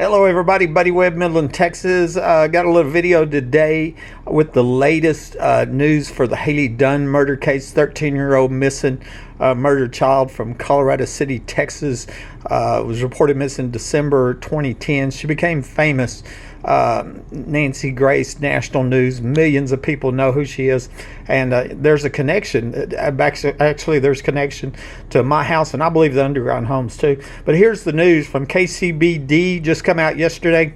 Hello everybody, Buddy Webb, Midland, Texas. Got a little video today with the latest news for the Hailey Dunn murder case. 13-year-old missing murdered child from Colorado City, Texas. Was reported missing December 2010. She became famous. Nancy Grace, national news. Millions of people know who she is, and there's a connection. Actually, there's a connection to my house, and I believe the underground homes too. But here's the news from KCBD, just come out yesterday.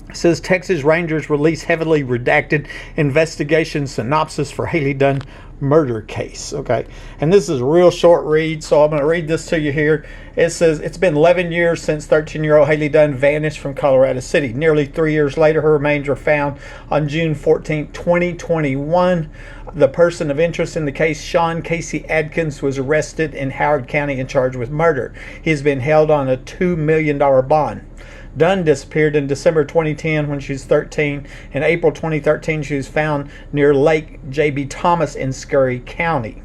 It says Texas Rangers release heavily redacted investigation synopsis for Hailey Dunn murder case. Okay, and this is a real short read, so I'm going to read this to you here. It says it's been 11 years since 13-year-old Hailey Dunn vanished from Colorado City. Nearly 3 years later, her remains were found on June 14, 2021. The person of interest in the case, Shawn Casey Adkins, was arrested in Howard County and charged with murder. He has been held on a $2 million bond. Dunn disappeared in December 2010 when she was 13. In April 2013, she was found near Lake J.B. Thomas in Scurry County.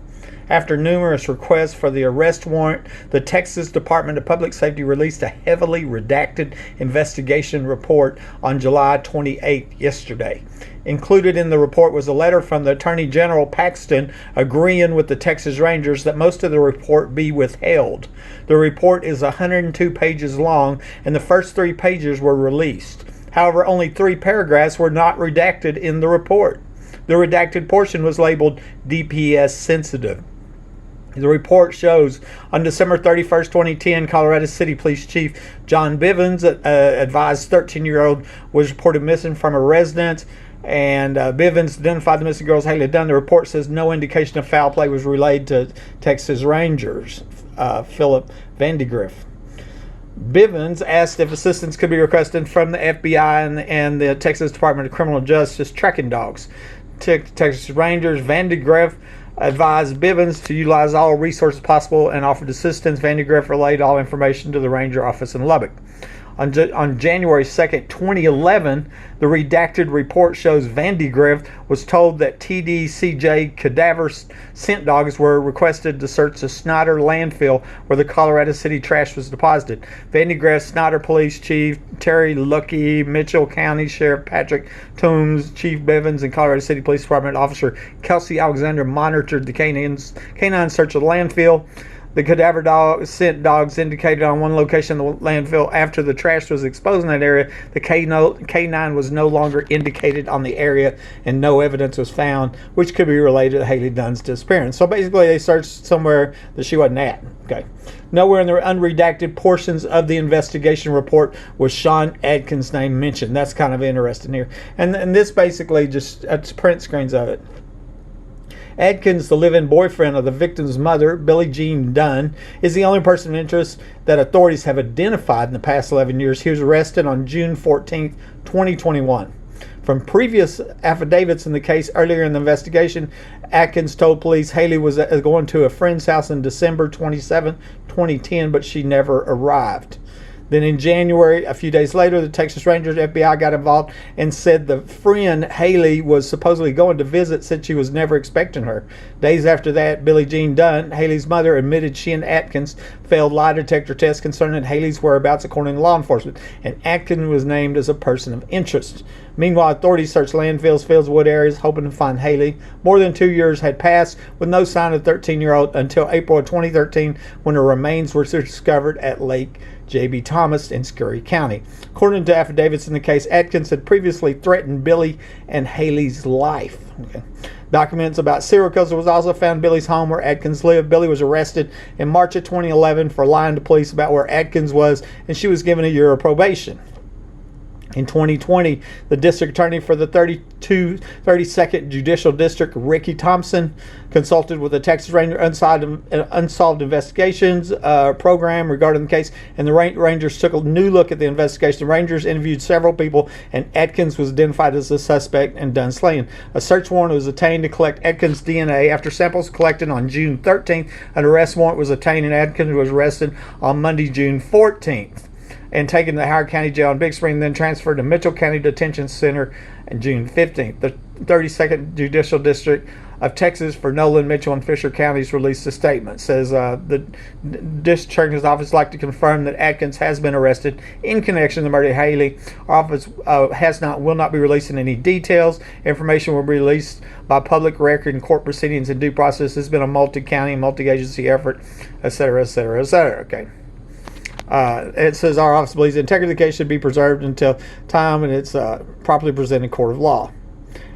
After numerous requests for the arrest warrant, the Texas Department of Public Safety released a heavily redacted investigation report on July 28th, yesterday. Included in the report was a letter from the Attorney General Paxton agreeing with the Texas Rangers that most of the report be withheld. The report is 102 pages long, and the first 3 pages were released. However, only 3 paragraphs were not redacted in the report. The redacted portion was labeled DPS sensitive. The report shows on December 31st, 2010, Colorado City Police Chief John Bivens advised 13-year-old was reported missing from a residence, and Bivens identified the missing girl as Hailey Dunn. The report says no indication of foul play was relayed to Texas Rangers. Philip Vandegrift. Bivens asked if assistance could be requested from the FBI and the Texas Department of Criminal Justice tracking dogs. Texas Rangers Vandegrift advised Bivens to utilize all resources possible and offered assistance. Vandegrift relayed all information to the Ranger office in Lubbock. On January 2nd, 2011, the redacted report shows Vandegrift was told that TDCJ cadaver scent dogs were requested to search the Snyder landfill where the Colorado City trash was deposited. Vandegrift, Snyder Police Chief Terry Luckey, Mitchell County Sheriff Patrick Toombs, Chief Bivens, and Colorado City Police Department Officer Kelsey Alexander monitored the canine search of the landfill. The cadaver scent dogs indicated on one location of the landfill after the trash was exposed in that area. The canine was no longer indicated on the area, and no evidence was found, which could be related to Hailey Dunn's disappearance. So basically, they searched somewhere that she wasn't at. Okay. Nowhere in the unredacted portions of the investigation report was Shawn Adkins' name mentioned. That's kind of interesting here. And this basically just print screens of it. Adkins, the live-in boyfriend of the victim's mother, Billie Jean Dunn, is the only person of interest that authorities have identified in the past 11 years. He was arrested on June 14, 2021. From previous affidavits in the case earlier in the investigation, Adkins told police Hailey was going to a friend's house on December 27, 2010, but she never arrived. Then in January, a few days later, the Texas Rangers FBI got involved and said the friend Hailey was supposedly going to visit, said she was never expecting her. Days after that, Billie Jean Dunn, Hailey's mother, admitted she and Adkins failed lie detector tests concerning Hailey's whereabouts according to law enforcement, and Adkins was named as a person of interest. Meanwhile, authorities searched landfills, fields, wood areas, hoping to find Hailey. More than 2 years had passed with no sign of the 13-year-old until April of 2013 when her remains were discovered at Lake J.B. Thomas in Scurry County. According to affidavits in the case, Adkins had previously threatened Billie and Hailey's life. Okay. Documents about serial killers was also found in Billie's home where Adkins lived. Billie was arrested in March of 2011 for lying to police about where Adkins was, and she was given a year of probation. In 2020, the district attorney for the 32nd Judicial District, Ricky Thompson, consulted with the Texas Ranger Unsolved Investigations program regarding the case, and the Rangers took a new look at the investigation. The Rangers interviewed several people, and Adkins was identified as the suspect in Dunn's slaying. A search warrant was obtained to collect Adkins' DNA. After samples collected on June 13th, an arrest warrant was obtained, and Adkins was arrested on Monday, June 14th. And taken to the Howard County Jail in Big Spring, then transferred to Mitchell County Detention Center on June 15th. 32nd Judicial District of Texas for Nolan, Mitchell, and Fisher counties released a statement. It says the district attorney's office would like to confirm that Atkins has been arrested in connection to the murder of Hailey. Our office will not be releasing any details. Information will be released by public record in court proceedings and due process. This has been a multi-county, multi-agency effort, etc., etc., etc. Okay. It says our office believes the integrity of the case should be preserved until time and it's properly presented in court of law.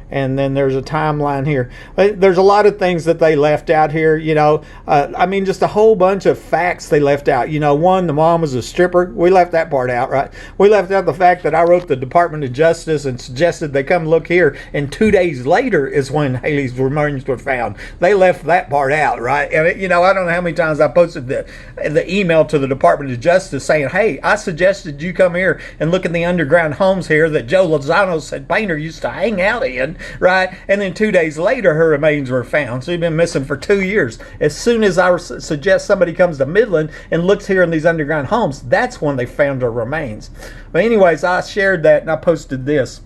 And then there's a timeline here. There's a lot of things that they left out here, you know. I mean, just a whole bunch of facts they left out. You know, one, the mom was a stripper. We left that part out, right? We left out the fact that I wrote the Department of Justice and suggested they come look here. And 2 days later is when Hailey's remains were found. They left that part out, right? And, you know, I don't know how many times I posted the email to the Department of Justice saying, hey, I suggested you come here and look at the underground homes here that Joe Lozano said Painter used to hang out in. Right, and then 2 days later, her remains were found. So she'd been missing for 2 years. As soon as I suggest somebody comes to Midland and looks here in these underground homes, that's when they found her remains. But anyways, I shared that and I posted this.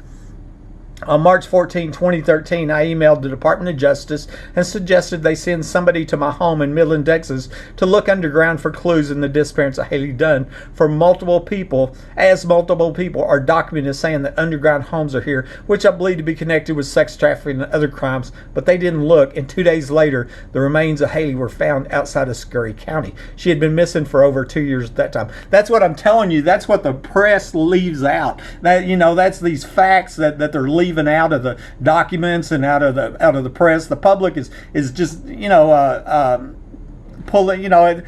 On March 14, 2013, I emailed the Department of Justice and suggested they send somebody to my home in Midland, Texas to look underground for clues in the disappearance of Hailey Dunn for multiple people are documented saying that underground homes are here, which I believe to be connected with sex trafficking and other crimes, but they didn't look, and 2 days later, the remains of Hailey were found outside of Scurry County. She had been missing for over 2 years at that time. That's what I'm telling you. That's what the press leaves out. That, you know, that's these facts that they're leaving out of the documents and out of the press. The public is just, you know, pulling, you know,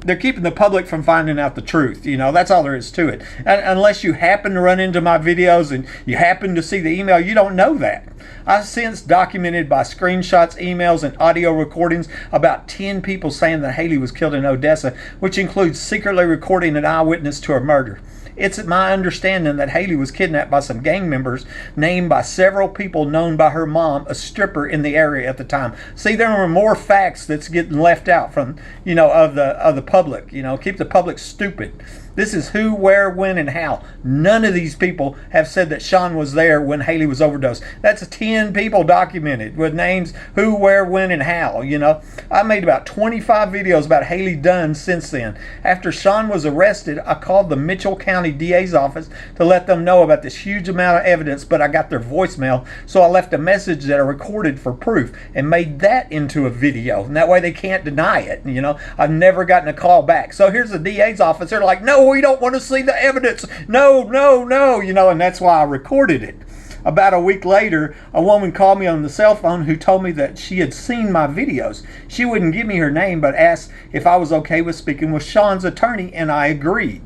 they're keeping the public from finding out the truth. You know, that's all there is to it. And unless you happen to run into my videos and you happen to see the email, you don't know that. I've since documented by screenshots, emails, and audio recordings about 10 people saying that Hailey was killed in Odessa, which includes secretly recording an eyewitness to her murder. It's my understanding that Hailey was kidnapped by some gang members named by several people known by her mom, a stripper in the area at the time. See, there are more facts that's getting left out from, you know, of the public. You know, keep the public stupid. This is who, where, when, and how. None of these people have said that Shawn was there when Hailey was overdosed. That's 10 people documented with names, who, where, when, and how. You know, I made about 25 videos about Hailey Dunn since then. After Shawn was arrested, I called the Mitchell County DA's office to let them know about this huge amount of evidence, but I got their voicemail, so I left a message that I recorded for proof and made that into a video. And that way they can't deny it. You know, I've never gotten a call back. So here's the DA's office. They're like, no, we don't want to see the evidence. No, no, no. You know, and that's why I recorded it. About a week later, a woman called me on the cell phone who told me that she had seen my videos. She wouldn't give me her name, but asked if I was okay with speaking with Shawn's attorney, and I agreed.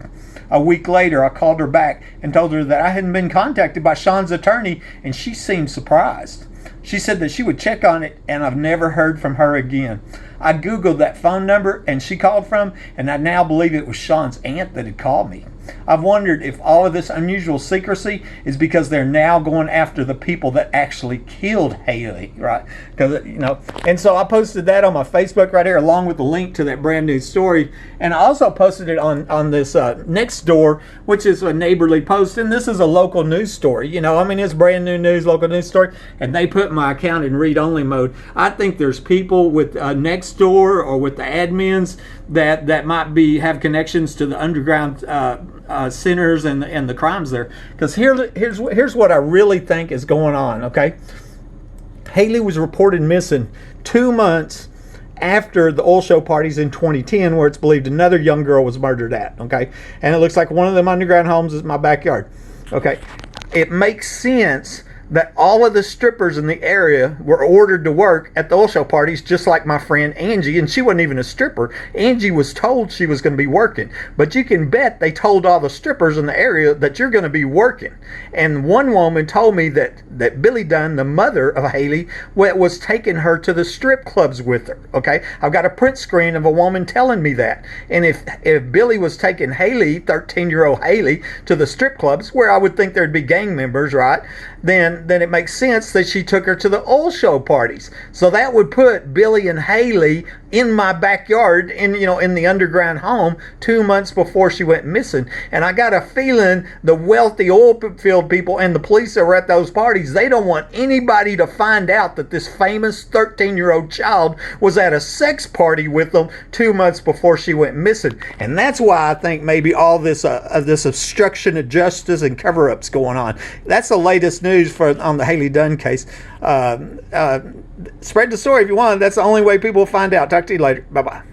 A week later, I called her back and told her that I hadn't been contacted by Shawn's attorney, and she seemed surprised. She said that she would check on it, and I've never heard from her again. I Googled that phone number and she called from, and I now believe it was Shawn's aunt that had called me. I've wondered if all of this unusual secrecy is because they're now going after the people that actually killed Hailey, right? Because, you know, and so I posted that on my Facebook right here along with the link to that brand new story. And I also posted it on this Nextdoor, which is a neighborly post. And this is a local news story. You know, I mean, it's brand new news, local news story. And they put my account in read-only mode. I think there's people with Nextdoor or with the admins that might have connections to the underground centers and the crimes there. Because here's what I really think is going on. Okay, Hailey was reported missing 2 months after the oil show parties in 2010, where it's believed another young girl was murdered at. Okay, and it looks like one of them underground homes is my backyard. Okay, it makes sense that all of the strippers in the area were ordered to work at the oil show parties, just like my friend Angie, and she wasn't even a stripper. Angie was told she was going to be working, but you can bet they told all the strippers in the area that you're going to be working. And one woman told me that Billy Dunn, the mother of Hailey, was taking her to the strip clubs with her. Okay, I've got a print screen of a woman telling me that. And if Billy was taking Hailey, 13-year-old Hailey, to the strip clubs, where I would think there'd be gang members, right, then it makes sense that she took her to the oil show parties. So that would put Billy and Hailey in my backyard, in the underground home 2 months before she went missing. And I got a feeling the wealthy oil field people and the police that were at those parties, they don't want anybody to find out that this famous 13-year-old child was at a sex party with them 2 months before she went missing. And that's why I think maybe all this this obstruction of justice and cover-ups going on. That's the latest news on the Hailey Dunn case. Spread the story if you want. That's the only way people will find out. Talk to you later. Bye-bye.